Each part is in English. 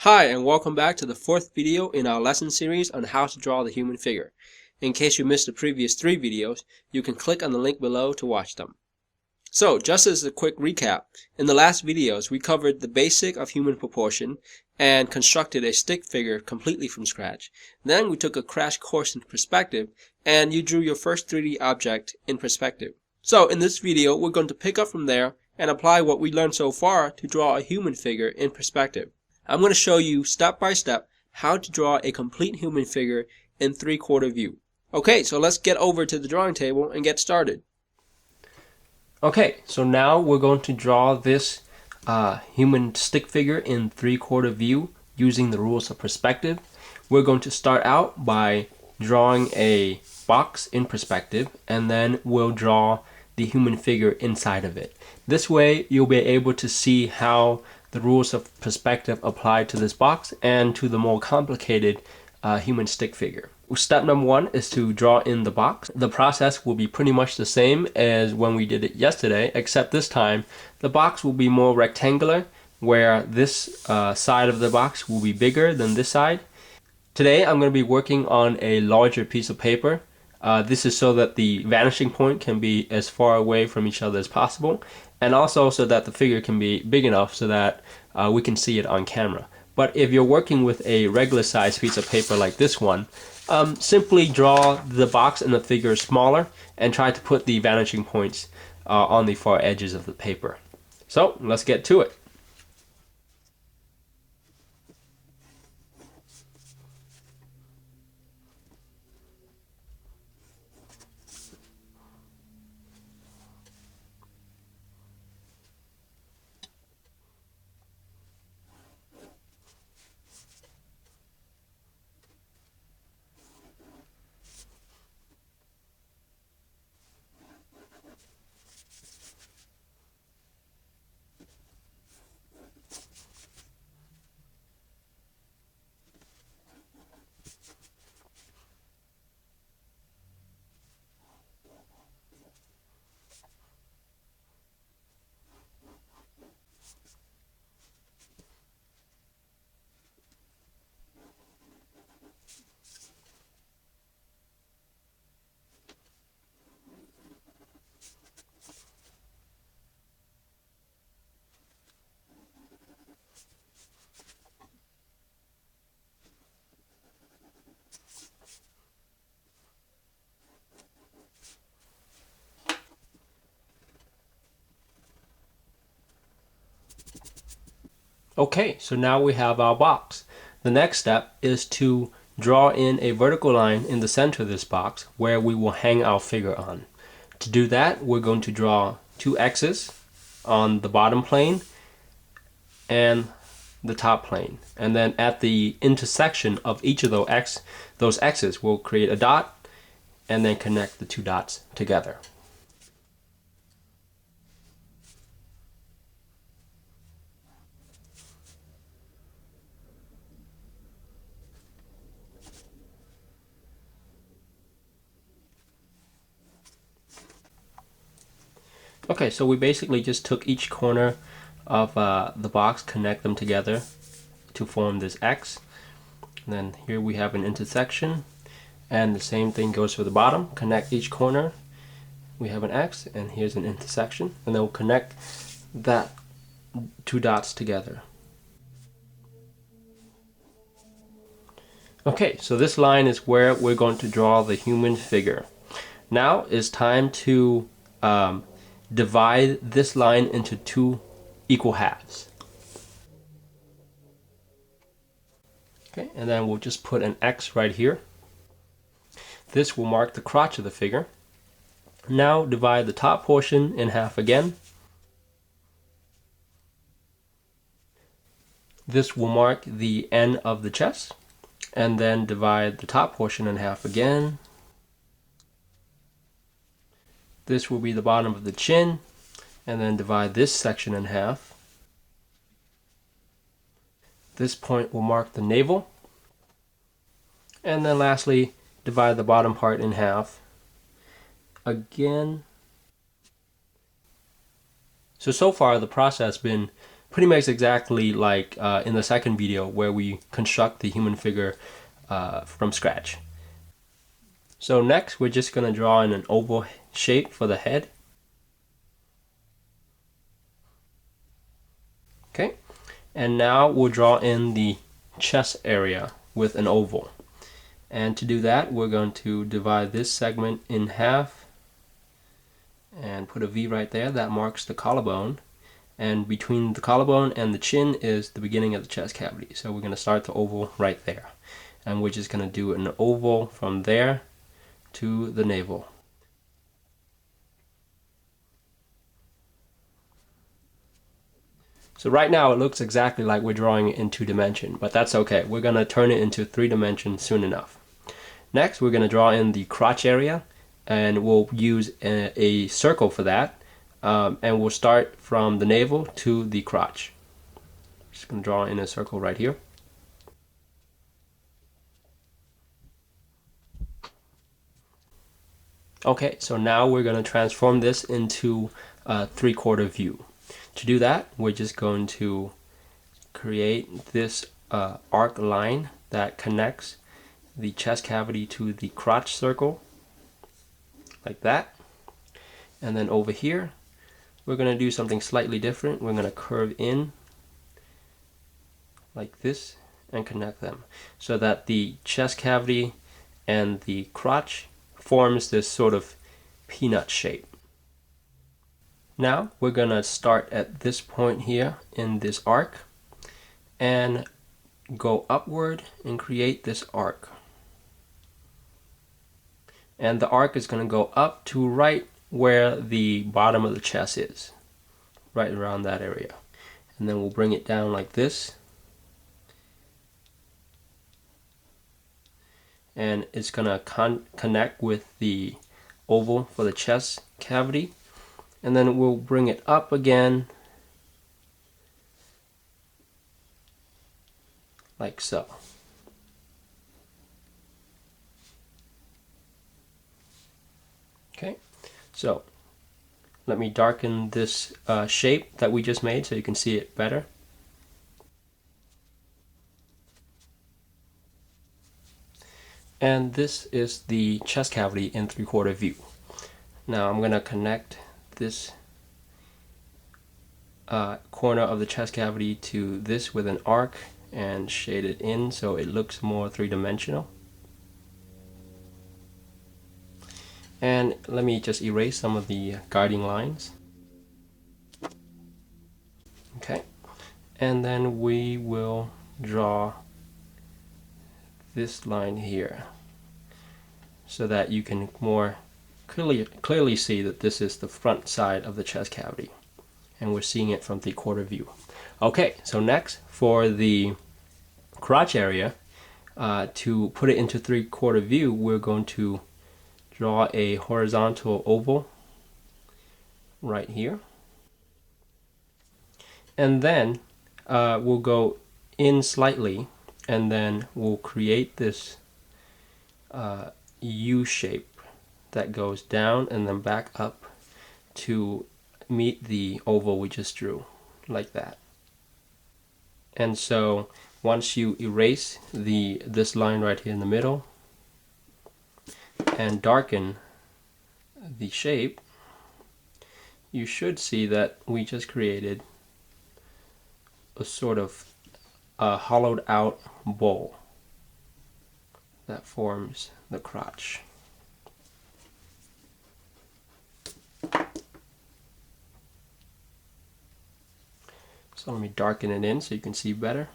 Hi, and welcome back to the fourth video in our lesson series on how to draw the human figure. In case you missed the previous 3 videos, you can click on the link below to watch them. So, just as a quick recap, in the last videos we covered the basic of human proportion and constructed a stick figure completely from scratch. Then we took a crash course in perspective and you drew your first 3D object in perspective. So, in this video we're going to pick up from there and apply what we learned so far to draw a human figure in perspective. I'm going to show you step by step how to draw a complete human figure in 3/4 view. Okay, so let's get over to the drawing table and get started. Okay, so now we're going to draw this human stick figure in 3/4 view using the rules of perspective. We're going to start out by drawing a box in perspective, and then we'll draw the human figure inside of it. This way you'll be able to see how the rules of perspective apply to this box and to the more complicated human stick figure. Step number 1 is to draw in the box. The process will be pretty much the same as when we did it yesterday, except this time the box will be more rectangular, where this side of the box will be bigger than this side. Today I'm going to be working on a larger piece of paper. This is so that the vanishing point can be as far away from each other as possible, and also so that the figure can be big enough so that we can see it on camera. But if you're working with a regular size piece of paper like this one, simply draw the box and the figure smaller and try to put the vanishing points on the far edges of the paper. So let's get to it. Okay, so now we have our box. The next step is to draw in a vertical line in the center of this box where we will hang our figure on. To do that, we're going to draw 2 X's on the bottom plane and the top plane. And then at the intersection of each of those X's, we'll create a dot and then connect the 2 dots together. Okay, so we basically just took each corner of the box, connect them together to form this X. And then here we have an intersection, and the same thing goes for the bottom. Connect each corner, we have an X, and here's an intersection, and then we'll connect that 2 dots together. Okay, so this line is where we're going to draw the human figure. Now it's time to divide this line into 2 equal halves. Okay, and then we'll just put an X right here. This will mark the crotch of the figure. Now divide the top portion in half again. This will mark the end of the chest, and then divide the top portion in half again. This will be the bottom of the chin, and then divide this section in half. This point will mark the navel, and then lastly divide the bottom part in half again. So far the process has been pretty much exactly like in the second video where we construct the human figure from scratch. So next we're just going to draw in an oval shape for the head. Okay, and now we'll draw in the chest area with an oval. And to do that, we're going to divide this segment in half and put a V right there. That marks the collarbone. And between the collarbone and the chin is the beginning of the chest cavity. So we're going to start the oval right there. And we're just going to do an oval from there to the navel. So right now it looks exactly like we're drawing it in 2-dimension, but that's okay. We're going to turn it into 3-dimension soon enough. Next, we're going to draw in the crotch area, and we'll use a circle for that. And we'll start from the navel to the crotch. Just going to draw in a circle right here. Okay, so now we're going to transform this into a 3/4 view. To do that, we're just going to create this arc line that connects the chest cavity to the crotch circle, like that. And then over here, we're going to do something slightly different. We're going to curve in like this and connect them so that the chest cavity and the crotch forms this sort of peanut shape. Now we're going to start at this point here in this arc and go upward and create this arc. And the arc is going to go up to right where the bottom of the chest is, right around that area. And then we'll bring it down like this. And it's going to connect with the oval for the chest cavity. And then we'll bring it up again, like so. Okay, so let me darken this shape that we just made so you can see it better. And this is the chest cavity in 3/4 view. Now I'm going to connect this corner of the chest cavity to this with an arc and shade it in so it looks more 3-dimensional. And let me just erase some of the guiding lines. Okay, and then we will draw this line here so that you can more clearly see that this is the front side of the chest cavity, and we're seeing it from 3/4 view. Okay, so next for the crotch area, to put it into 3/4 view, we're going to draw a horizontal oval right here, and then we'll go in slightly, and then we'll create this U shape that goes down and then back up to meet the oval we just drew, like that. And so once you erase this line right here in the middle and darken the shape, you should see that we just created a sort of hollowed out bowl that forms the crotch. So let me darken it in so you can see better.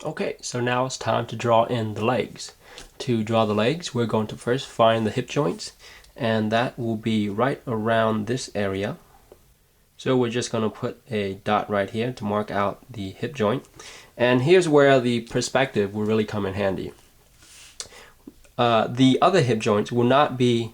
Okay, so now it's time to draw in the legs. To draw the legs, we're going to first find the hip joints, and that will be right around this area. So we're just going to put a dot right here to mark out the hip joint. And here's where the perspective will really come in handy. The other hip joints will not be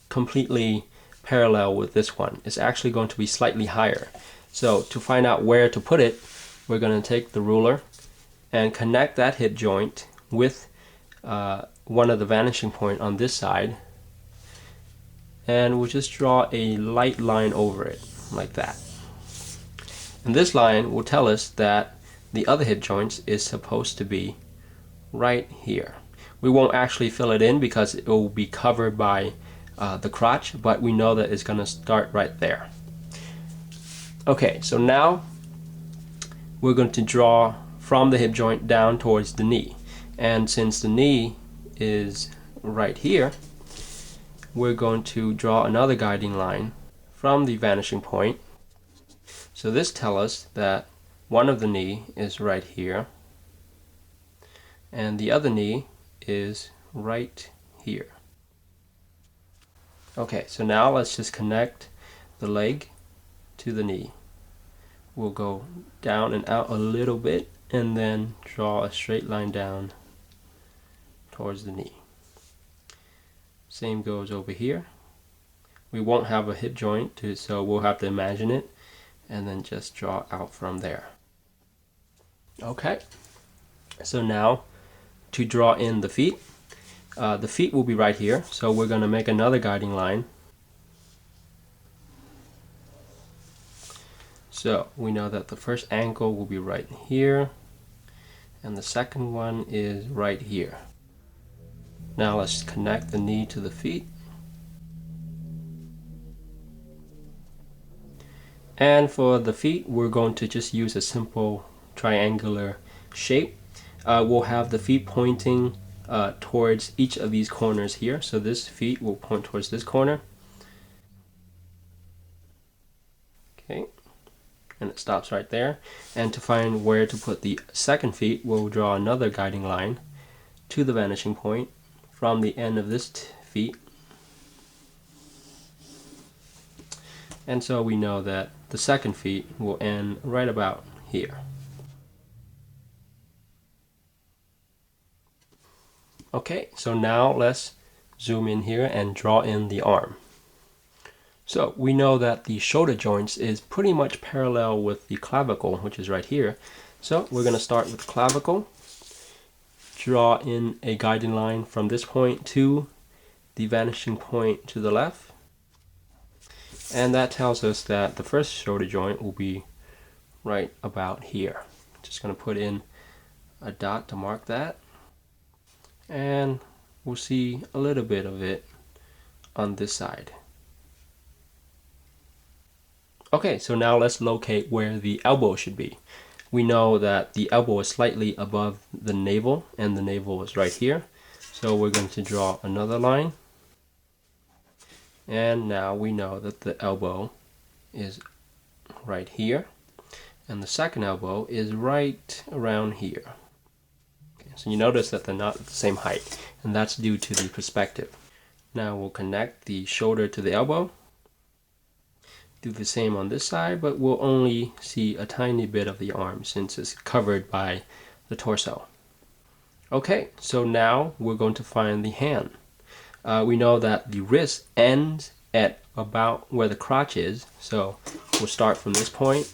completely parallel with this one. It's actually going to be slightly higher. So to find out where to put it, we're going to take the ruler and connect that hip joint with one of the vanishing point on this side, and we'll just draw a light line over it like that. And this line will tell us that the other hip joint is supposed to be right here. We won't actually fill it in because it will be covered by the crotch, but we know that it's going to start right there. Okay, so now we're going to draw from the hip joint down towards the knee. And since the knee is right here, we're going to draw another guiding line from the vanishing point. So this tells us that one of the knee is right here and the other knee is right here. Okay, so now let's just connect the leg to the knee. We'll go down and out a little bit and then draw a straight line down towards the knee. Same goes over here. We won't have a hip joint, so we'll have to imagine it and then just draw out from there. Okay, so now to draw in the feet will be right here, so we're going to make another guiding line. So we know that the first ankle will be right here and the second one is right here. Now let's connect the knee to the feet. And for the feet, we're going to just use a simple triangular shape. We'll have the feet pointing towards each of these corners here. So this feet will point towards this corner. Okay, and it stops right there. And to find where to put the second feet, we'll draw another guiding line to the vanishing point from the end of this feet. And so we know that the second feet will end right about here. Okay, so now let's zoom in here and draw in the arm. So we know that the shoulder joints is pretty much parallel with the clavicle, which is right here. So we're going to start with the clavicle. Draw in a guiding line from this point to the vanishing point to the left. And that tells us that the first shoulder joint will be right about here. Just going to put in a dot to mark that. And we'll see a little bit of it on this side. Okay, so now let's locate where the elbow should be. We know that the elbow is slightly above the navel and the navel is right here. So we're going to draw another line. And now we know that the elbow is right here and the second elbow is right around here. Okay, so you notice that they're not at the same height, and that's due to the perspective. Now we'll connect the shoulder to the elbow. Do the same on this side, but we'll only see a tiny bit of the arm since it's covered by the torso. Okay, so now we're going to find the hand. We know that the wrist ends at about where the crotch is, so we'll start from this point.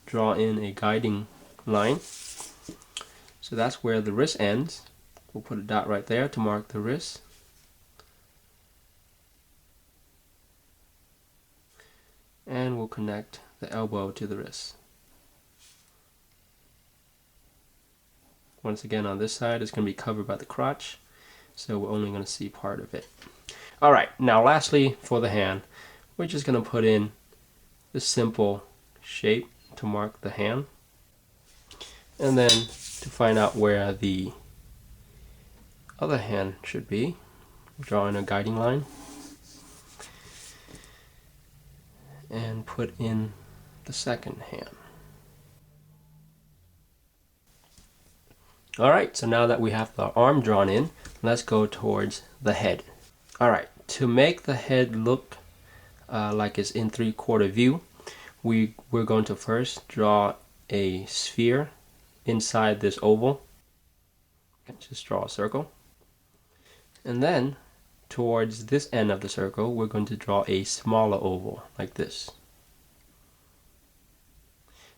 Draw in a guiding line. So that's where the wrist ends. We'll put a dot right there to mark the wrist. And we'll connect the elbow to the wrist. Once again, on this side, it's going to be covered by the crotch, so we're only going to see part of it. Alright, now lastly, for the hand, we're just going to put in this simple shape to mark the hand. And then to find out where the other hand should be, draw in a guiding line. And put in the second hand. Alright, so now that we have the arm drawn in, let's go towards the head. Alright, to make the head look like it's in 3/4 view, we're going to first draw a sphere inside this oval. Just draw a circle. And then towards this end of the circle, we're going to draw a smaller oval like this.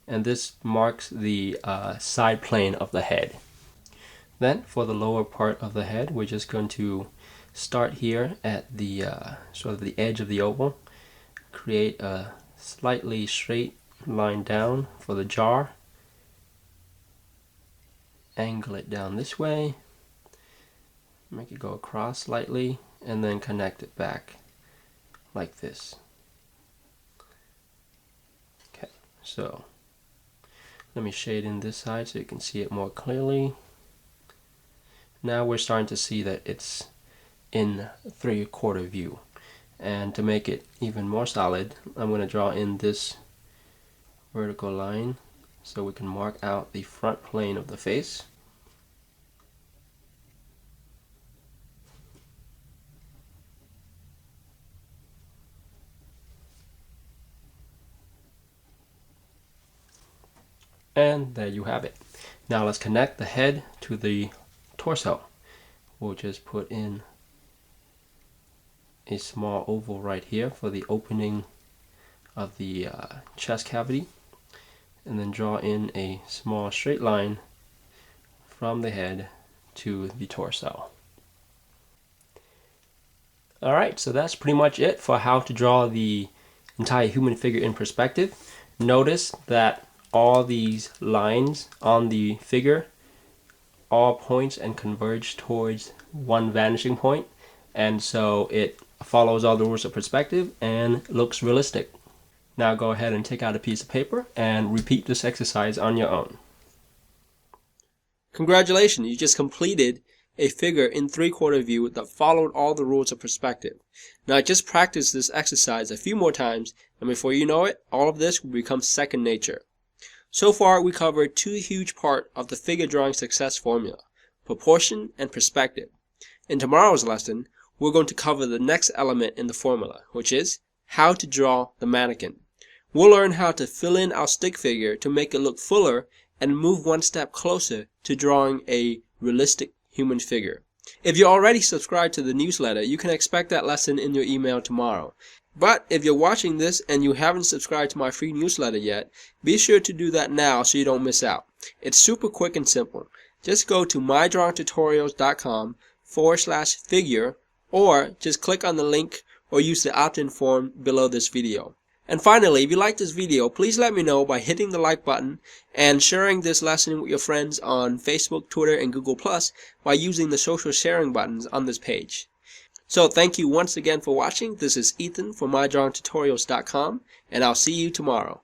And this marks the side plane of the head. Then for the lower part of the head, we're just going to start here at the sort of the edge of the oval, create a slightly straight line down for the jaw, angle it down this way, make it go across slightly, and then connect it back like this. Okay, so let me shade in this side so you can see it more clearly. Now we're starting to see that it's in 3/4 view. And to make it even more solid, I'm going to draw in this vertical line so we can mark out the front plane of the face. And there you have it. Now let's connect the head to the torso. We'll just put in a small oval right here for the opening of the chest cavity, and then draw in a small straight line from the head to the torso. Alright, so that's pretty much it for how to draw the entire human figure in perspective. Notice that all these lines on the figure all points and converge towards one vanishing point, and so it follows all the rules of perspective and looks realistic. Now go ahead and take out a piece of paper and repeat this exercise on your own. Congratulations, you just completed a figure in 3/4 view that followed all the rules of perspective. Now just practice this exercise a few more times, and before you know it, all of this will become second nature. So far we covered two huge parts of the figure drawing success formula: proportion and perspective. In tomorrow's lesson, we're going to cover the next element in the formula, which is how to draw the mannequin. We'll learn how to fill in our stick figure to make it look fuller and move one step closer to drawing a realistic human figure. If you're already subscribed to the newsletter, you can expect that lesson in your email tomorrow. But if you're watching this and you haven't subscribed to my free newsletter yet, be sure to do that now so you don't miss out. It's super quick and simple. Just go to mydrawingtutorials.com/figure, or just click on the link or use the opt-in form below this video. And finally, if you like this video, please let me know by hitting the like button and sharing this lesson with your friends on Facebook, Twitter, and Google+ by using the social sharing buttons on this page. So thank you once again for watching. This is Ethan from mydrawingtutorials.com, and I'll see you tomorrow.